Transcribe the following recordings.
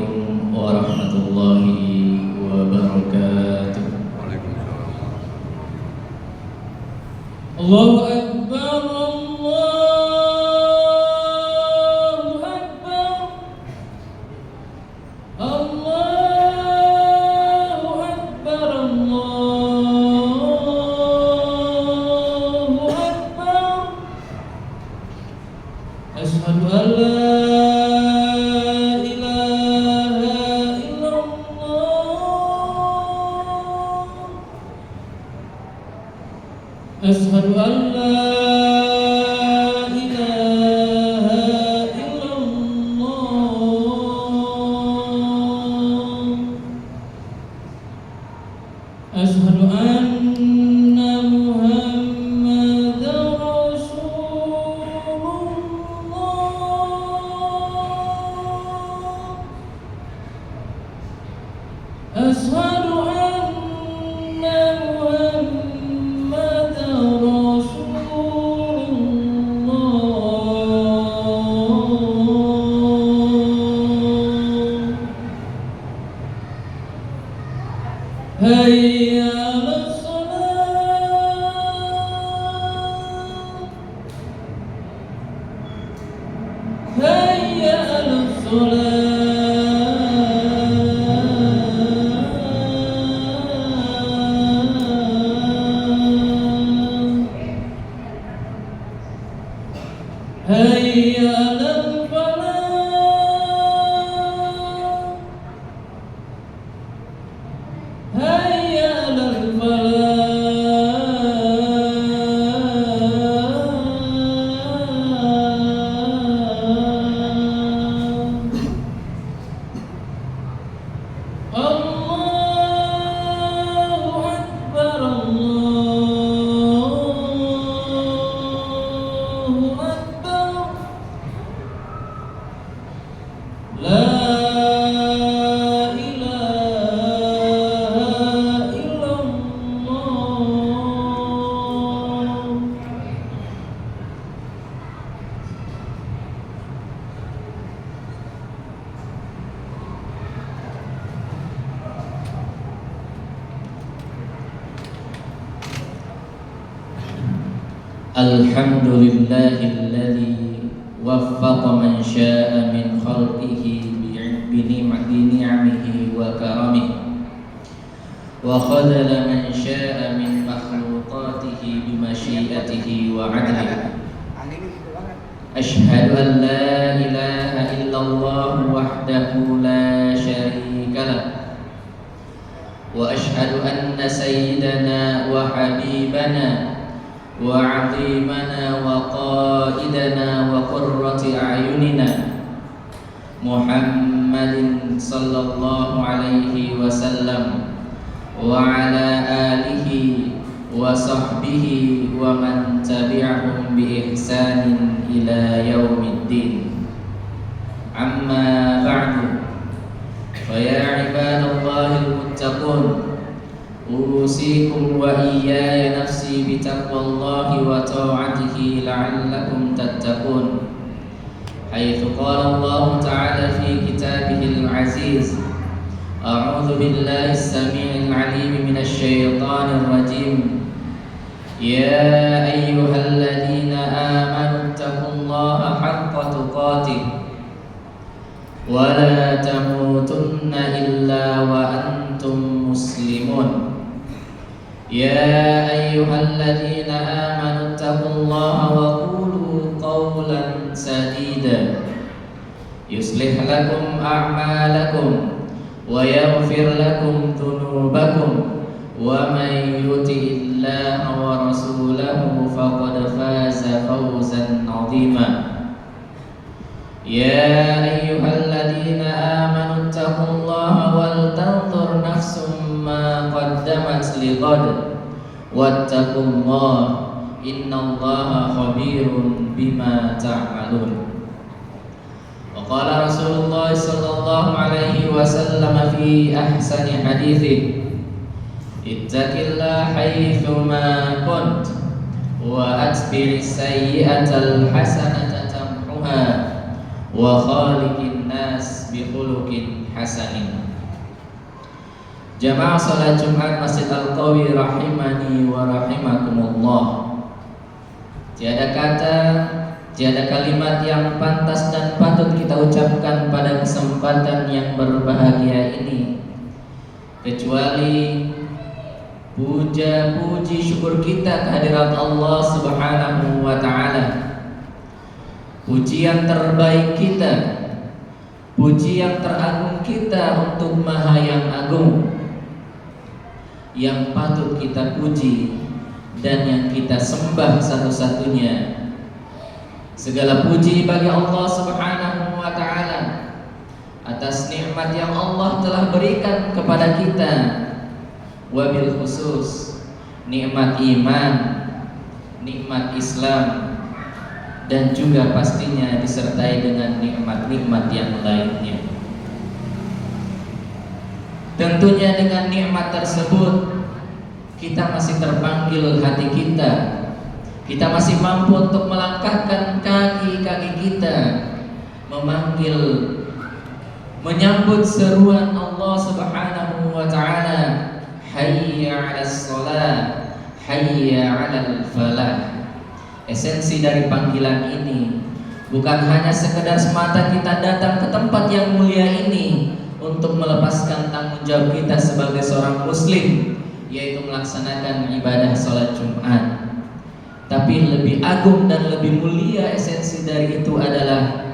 Assalamualaikum warahmatullahi wabarakatuh. Allahu Akbar, Allahu Akbar, Allahu Akbar, Allahu Akbar. Asyhadu an la أشهد أن لا إله إلا الله أشهد أن محمدا رسول الله أشهد Hayya 'alas salat, hayya 'alas salat, hayya 'alal falah, hayya 'alal falah. Allahu Akbar, Allahu Akbar. La Alhamdulillahilladzi waffaqa man syaa'a min khalqihi bini'amihi wa karamihi wa khadala man syaa'a min makhluqatihi bimasyiatihi wa 'adlihi. Asyhadu an la ilaha illallah wahdahu la syarika lah wa asyhadu anna sayyidana wa habibana wa 'azimana wa qaidana wa qurrati a'yunina Muhammadin sallallahu alaihi wasallam wa ala alihi wa sahbihi wa man tabi'ahum bi ihsanin ila yaumiddin. Amma ba'du, fa ya ibadallahil muttaqun, usikum wa iyaya nafsi bitaqwallahi wa ta'atihi la'allakum tattaqun. Haitsu qala Allah ta'ala fi kitabihil aziz, a'udzu billahi as-sami'il 'alim minasy syaithanir rajim. Ya ayyuhalladzina amanu taqullaha haqqa tuqatih wa la tamutunna illa wa antum muslimun. Ya ayyuhalladzina amanu taqullaha wa qulu qawlan sadida yuslih lakum a'malakum wa yaghfir lakum dhunubakum wa man yuti'illaha wa rasulahu faqad faza fawzan 'azima. Ya ayyuhalladzina amanu taqullaha wal tanzur nafsum ma qaddamat lighad wattaqullaha innallaha khabirun bima ta'malun. Wa qala Rasulullah sallallahu alaihi wasallam fi ahsani hadithi, ittaqillaha haitsu ma kunt wa atbi'is sayyi'atal hasanata tamhuha wa khaliqin nas bi khuluqin hasanin. Jamaah salat Jumat Masjid Al-Qawi rahimani wa rahimakumullah. Tiada kata, tiada kalimat yang pantas dan patut kita ucapkan pada kesempatan yang berbahagia ini kecuali puja, puji, syukur kita kehadirat Allah Subhanahu wa ta'ala. Pujian terbaik kita, puji yang teragung kita untuk Maha yang agung, yang patut kita puji dan yang kita sembah satu-satunya. Segala puji bagi Allah Subhanahu wa ta'ala atas nikmat yang Allah telah berikan kepada kita, wabil khusus nikmat iman, nikmat Islam, dan juga pastinya disertai dengan nikmat-nikmat yang lainnya. Tentunya dengan nikmat tersebut kita masih terpanggil hati kita. Kita masih mampu untuk melangkahkan kaki-kaki kita, memanggil, menyambut seruan Allah Subhanahu wa ta'ala, hayya 'alas shalah, hayya 'alal falah. Esensi dari panggilan ini bukan hanya sekedar semata kita datang ke tempat yang mulia ini untuk melepaskan tanggung jawab kita sebagai seorang muslim, yaitu melaksanakan ibadah sholat Jumat. Tapi lebih agung dan lebih mulia esensi dari itu adalah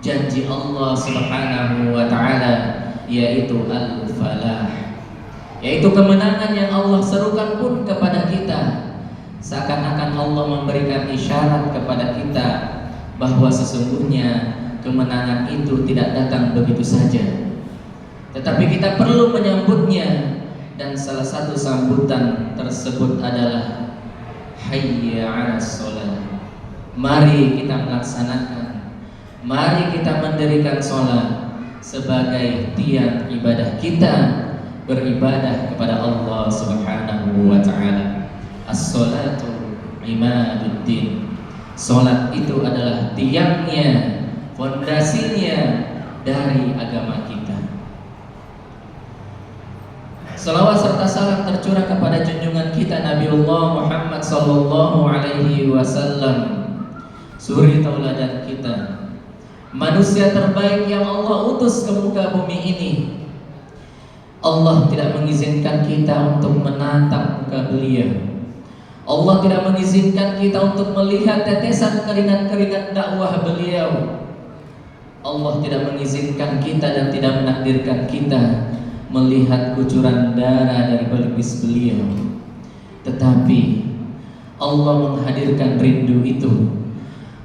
janji Allah Subhanahu wa ta'ala, yaitu al-falah, yaitu kemenangan yang Allah serukan pun kepada kita. Seakan-akan Allah memberikan isyarat kepada kita bahwa sesungguhnya kemenangan itu tidak datang begitu saja, tetapi kita perlu menyambutnya. Dan salah satu sambutan tersebut adalah hayya 'alas shalah. Mari kita melaksanakan, mari kita mendirikan sholat sebagai tiang ibadah kita beribadah kepada Allah Subhanahu wa ta'ala. As-sholatu imaduddin. Sholat itu adalah tiangnya, fondasinya dari agama kita. Salawat serta salam tercurah kepada junjungan kita Nabiullah Muhammad sallallahu alaihi wasallam, suri tauladan kita, manusia terbaik yang Allah utus ke muka bumi ini. Allah tidak mengizinkan kita untuk menatap muka beliau. Allah tidak mengizinkan kita untuk melihat tetesan keringat-keringat dakwah beliau. Allah tidak mengizinkan kita dan tidak menakdirkan kita melihat kucuran darah dari pelipis beliau. Tetapi Allah menghadirkan rindu itu.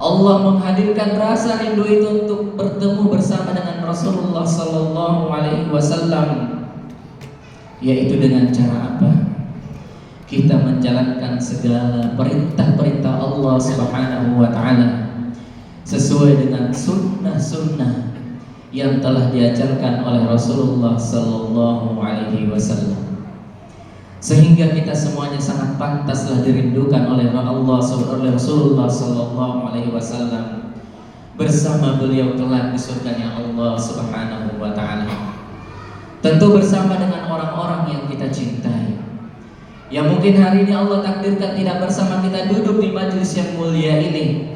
Allah menghadirkan rasa rindu itu untuk bertemu bersama dengan Rasulullah sallallahu alaihi wasallam. Yaitu dengan cara apa? Kita menjalankan segala perintah-perintah Allah Subhanahu wa ta'ala sesuai dengan sunnah-sunnah yang telah diajarkan oleh Rasulullah sallallahu alaihi wasallam, sehingga kita semuanya sangat pantaslah dirindukan oleh Allah, oleh Rasulullah sallallahu alaihi wasallam, bersama beliau kelak di surganya Allah Subhanahu wa ta'ala. Tentu bersama dengan orang-orang yang kita cintai, yang mungkin hari ini Allah takdirkan tidak bersama kita duduk di majelis yang mulia ini.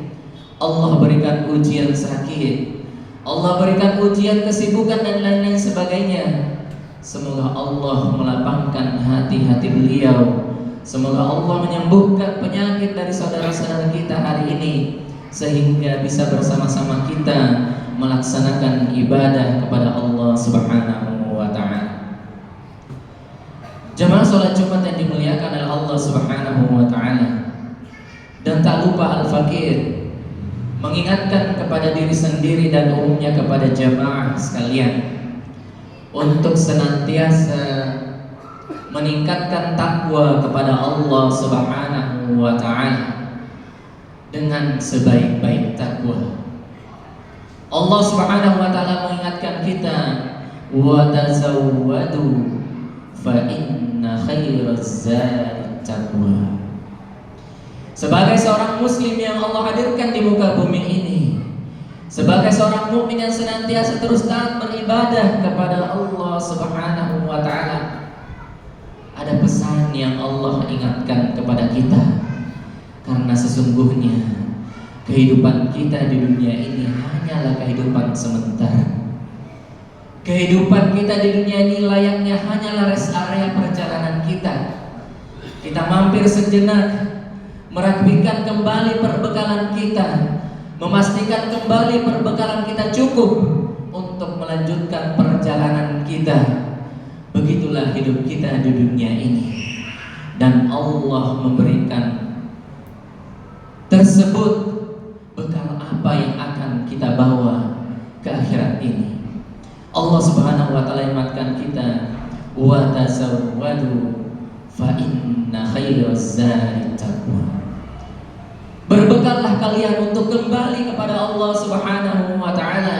Allah berikan ujian sakit, Allah berikan ujian kesibukan dan lain-lain sebagainya. Semoga Allah melapangkan hati-hati beliau. Semoga Allah menyembuhkan penyakit dari saudara-saudara kita hari ini, sehingga bisa bersama-sama kita melaksanakan ibadah kepada Allah Subhanahu wa ta'ala. Jamaah sholat Jumat yang dimuliakan oleh Allah Subhanahu wa ta'ala, dan tak lupa Al-Fakir mengingatkan kepada diri sendiri dan umumnya kepada jamaah sekalian untuk senantiasa meningkatkan takwa kepada Allah Subhanahu wa ta'ala dengan sebaik-baik takwa. Allah Subhanahu wa ta'ala mengingatkan kita, wa tazawwadu fa inna khairaz zadi taqwa. Sebagai seorang muslim yang Allah hadirkan di muka bumi ini, Sebagai seorang mukmin yang senantiasa terus taat beribadah kepada Allah Subhanahu wa taala, ada pesan yang Allah ingatkan kepada kita. Karena sesungguhnya kehidupan kita di dunia ini hanyalah kehidupan sementara. Kehidupan kita di dunia ini layaknya hanyalah rest area perjalanan kita. Kita mampir sejenak, merapikan kembali perbekalan kita, memastikan kembali perbekalan kita cukup untuk melanjutkan perjalanan kita. Begitulah hidup kita di dunia ini. Dan Allah memberikan tersebut bekal apa yang akan kita bawa ke akhirat ini. Allah Subhanahu wa taala ingatkan kita, wa tazawwadu fa inna khairaz zadi taqwa. Berbekallah kalian untuk kembali kepada Allah Subhanahu wa taala.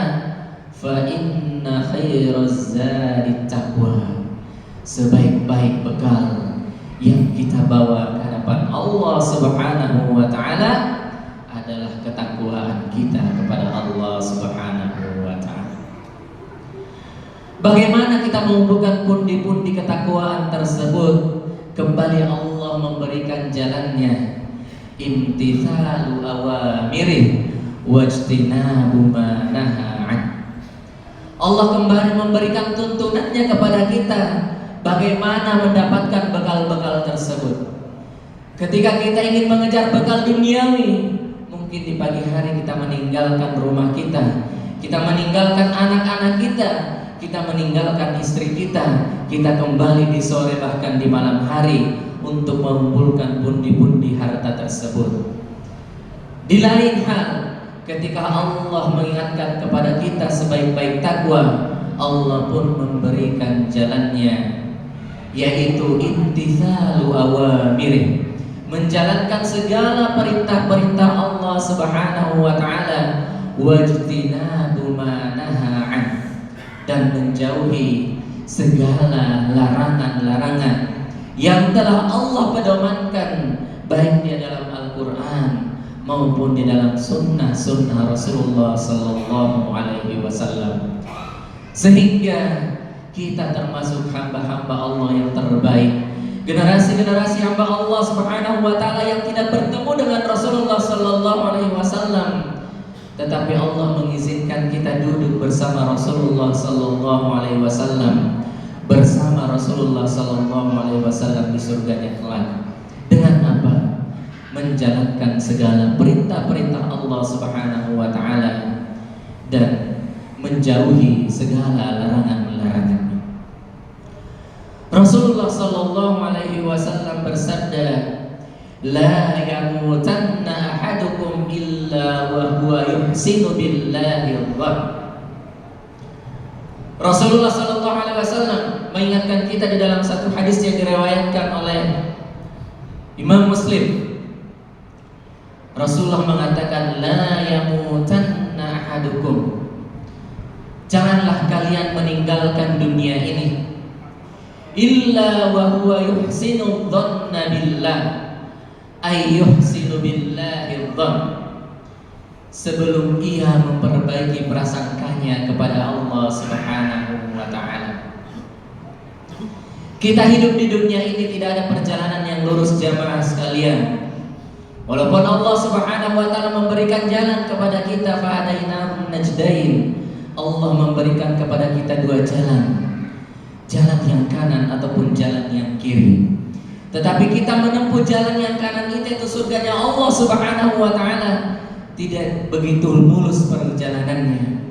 Fa inna khairaz zadi taqwa. Sebaik-baik bekal yang kita bawa ke hadapan Allah Subhanahu wa taala adalah ketakwaan kita kepada Allah Subhanahu wa taala. Bagaimana kita mengumpulkan pundi-pundi ketakwaan tersebut? Kembali Allah memberikan jalannya. Imtithalu awamirih wajtinabu ma naha an. Allah kembali memberikan tuntunannya kepada kita bagaimana mendapatkan bekal-bekal tersebut. Ketika kita ingin mengejar bekal duniawi, mungkin di pagi hari kita meninggalkan rumah kita meninggalkan anak-anak kita meninggalkan istri kita kembali di sore bahkan di malam hari untuk mengumpulkan pundi-pundi harta tersebut. Di lain hal, ketika Allah mengingatkan kepada kita sebaik-baik takwa, Allah pun memberikan jalannya, yaitu imtithalu awamirih, menjalankan segala perintah-perintah Allah Subhanahu wa taala, wajtinabu ma naha an, dan menjauhi segala larangan-larangan yang telah Allah pedomankan baik di dalam Al-Quran maupun di dalam sunnah-sunnah Rasulullah Sallallahu Alaihi Wasallam, sehingga kita termasuk hamba-hamba Allah yang terbaik, generasi-generasi hamba Allah Subhanahu Wa Taala yang tidak bertemu dengan Rasulullah Sallallahu Alaihi Wasallam, tetapi Allah mengizinkan kita duduk bersama Rasulullah Sallallahu Alaihi Wasallam, bersama Rasulullah Sallallahu Alaihi Wasallam di surganya kelak. Dengan apa? Menjalankan segala perintah-perintah Allah Subhanahu Wa Taala dan menjauhi segala larangan-larangan. Rasulullah Sallallahu Alaihi Wasallam bersabda, la yamutanna ahadukum illa wa huwa yuhsinu billahi dhann. Rasulullah Sallallahu Alaihi Wasallam mengingatkan kita di dalam satu hadis yang diriwayatkan oleh Imam Muslim. Rasulullah mengatakan, la yamutanna ahadukum, janganlah kalian meninggalkan dunia ini illa wa huwa yuhsinu dhanna billah, ay yuhsinu billahi dhann, sebelum ia memperbaiki prasangkanya kepada Allah Subhanahu wa taala. Kita hidup di dunia ini tidak ada perjalanan yang lurus, jamaah sekalian. Walaupun Allah Subhanahu wa taala memberikan jalan kepada kita, fahadainahum najdain, Allah memberikan kepada kita dua jalan, jalan yang kanan ataupun jalan yang kiri. Tetapi kita menempuh jalan yang kanan itu surganya Allah Subhanahu wa taala, tidak begitu mulus perjalanannya.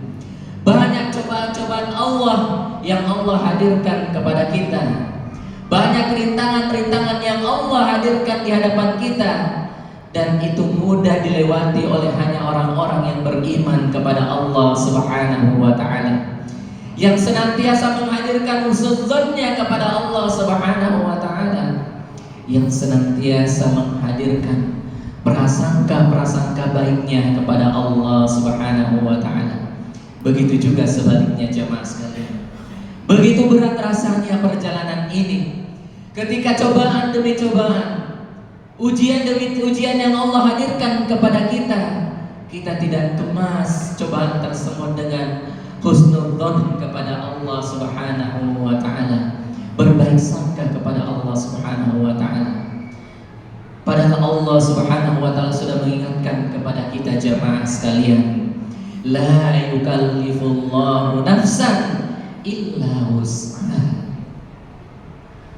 Banyak cobaan-cobaan Allah yang Allah hadirkan kepada kita. Banyak rintangan-rintangan yang Allah hadirkan di hadapan kita, dan itu mudah dilewati oleh hanya orang-orang yang beriman kepada Allah Subhanahu wa taala, yang senantiasa menghadirkan husnudzonnya kepada Allah Subhanahu wa taala, yang senantiasa menghadirkan prasangka-prasangka baiknya kepada Allah Subhanahu wa taala. Begitu juga sebaliknya, jamaah sekalian. Begitu berat rasanya perjalanan ini, ketika cobaan demi cobaan, ujian demi ujian yang Allah hadirkan kepada kita, kita tidak kemas cobaan tersebut dengan husnudzon kepada Allah Subhanahu wa taala, berbaik sangka kepada Allah Subhanahu wa taala. Padahal Allah Subhanahu wa taala sudah mengingatkan kepada kita jamaah sekalian, la yukallifullahu nafsan illa wus'aha.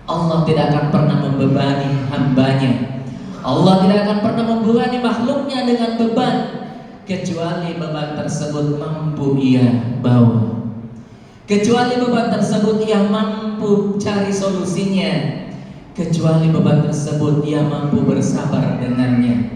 Allah tidak akan pernah membebani hambanya. Allah tidak akan pernah membebani makhluknya dengan beban kecuali beban tersebut mampu ia bawa, kecuali beban tersebut ia mampu cari solusinya, kecuali beban tersebut ia mampu bersabar dengannya.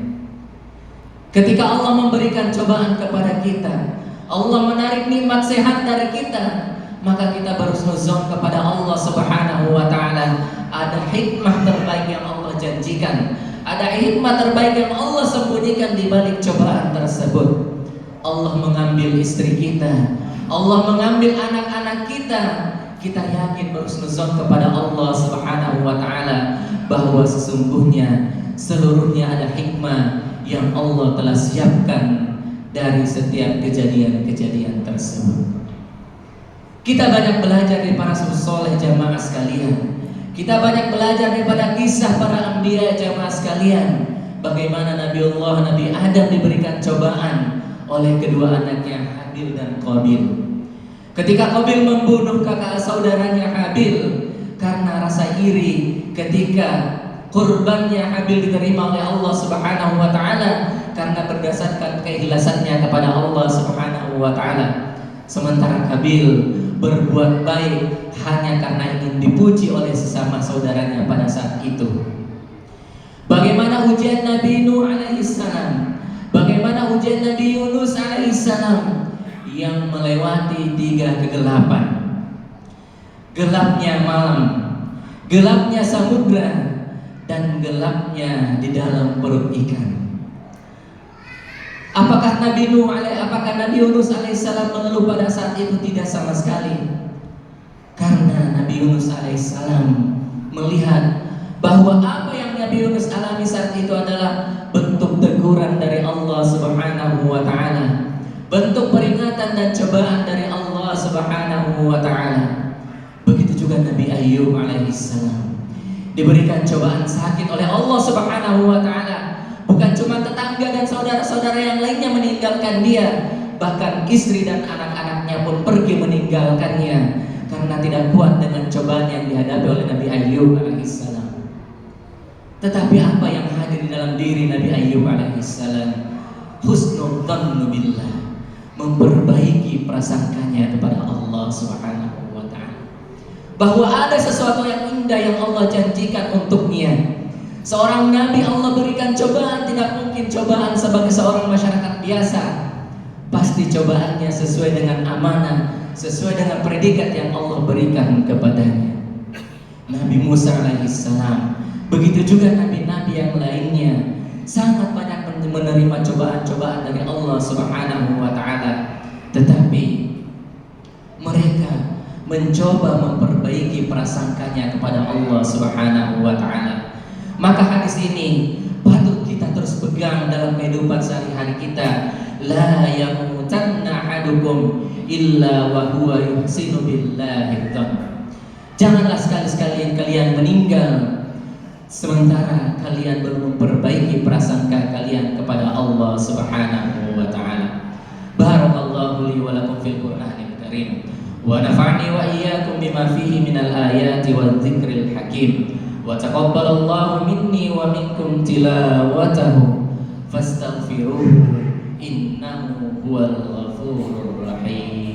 Ketika Allah memberikan cobaan kepada kita, Allah menarik nikmat sehat dari kita, maka kita berhusnuzon kepada Allah Subhanahu wa taala. Ada hikmah terbaik yang Allah janjikan, ada hikmah terbaik yang Allah sembunyikan di balik cobaan tersebut. Allah mengambil istri kita, Allah mengambil anak-anak kita. Kita yakin berhusnuzon kepada Allah Subhanahu wa taala bahwa sesungguhnya seluruhnya ada hikmah yang Allah telah siapkan dari setiap kejadian-kejadian tersebut. Kita banyak belajar dari para soleh jamaah sekalian. Kita banyak belajar daripada kisah para anbiya jamaah sekalian. Bagaimana Nabi Adam diberikan cobaan oleh kedua anaknya Habil dan Qabil. Ketika Qabil membunuh kakak saudaranya Habil karena rasa iri ketika kurbannya Habil diterima oleh Allah Subhanahu wa taala karena berdasarkan keikhlasannya kepada Allah Subhanahu wa taala. Sementara Qabil berbuat baik hanya karena ingin dipuji oleh sesama saudaranya pada saat itu. Bagaimana ujian Nabi Nuh alaihissalam, bagaimana ujian Nabi Yunus alaihissalam yang melewati 3 kegelapan. Gelapnya malam, gelapnya samudra, dan gelapnya di dalam perut ikan. Apakah Nabi Yunus alaihissalam mengeluh pada saat itu? Tidak sama sekali. Karena Nabi Yunus alaihissalam melihat bahwa apa yang Nabi Yunus alami saat itu adalah bentuk teguran dari Allah Subhanahu wa taala, bentuk peringatan dan cobaan dari Allah Subhanahu wa taala. Begitu juga Nabi Ayyub alaihissalam diberikan cobaan sakit oleh Allah Subhanahu wa taala. Bukan cuma tetangga dan saudara-saudara yang lainnya meninggalkan dia, bahkan istri dan anak-anaknya pun pergi meninggalkannya karena tidak kuat dengan cobaan yang dihadapi oleh Nabi Ayyub alaihissalam. Tetapi apa yang hadir di dalam diri Nabi Ayyub alaihissalam? Husnudzon billah, memperbaiki prasangkanya kepada Allah Subhanahu wa taala, bahwa ada sesuatu yang indah yang Allah janjikan untuknya. Seorang nabi Allah berikan cobaan, tidak mungkin cobaan sebagai seorang masyarakat biasa. Pasti cobaannya sesuai dengan amanah, sesuai dengan predikat yang Allah berikan kepadanya. Nabi Musa alaihissalam, begitu juga nabi-nabi yang lainnya, sangat banyak menerima cobaan-cobaan dari Allah Subhanahu wa taala. Tetapi mereka mencoba memperbaiki prasangkanya kepada Allah Subhanahu wa taala. Maka hadis ini patut kita terus pegang dalam kehidupan sehari-hari kita. La yamutanna ahadukum illa wa huwa yuhsinu billahi dzann. Janganlah sekali-sekali kalian meninggal sementara kalian belum memperbaiki prasangka kalian kepada Allah Subhanahu wa taala. Barakallahu li wa lakum fil Qur'anil Karim wa nafa'ni wa iyyakum bima fihi minal ayati wadh dzikril hakim. Wa taqabbalallahu minni wa minkum tilawatahu fastaghfiruhu innahu huwal ghafurur rahim.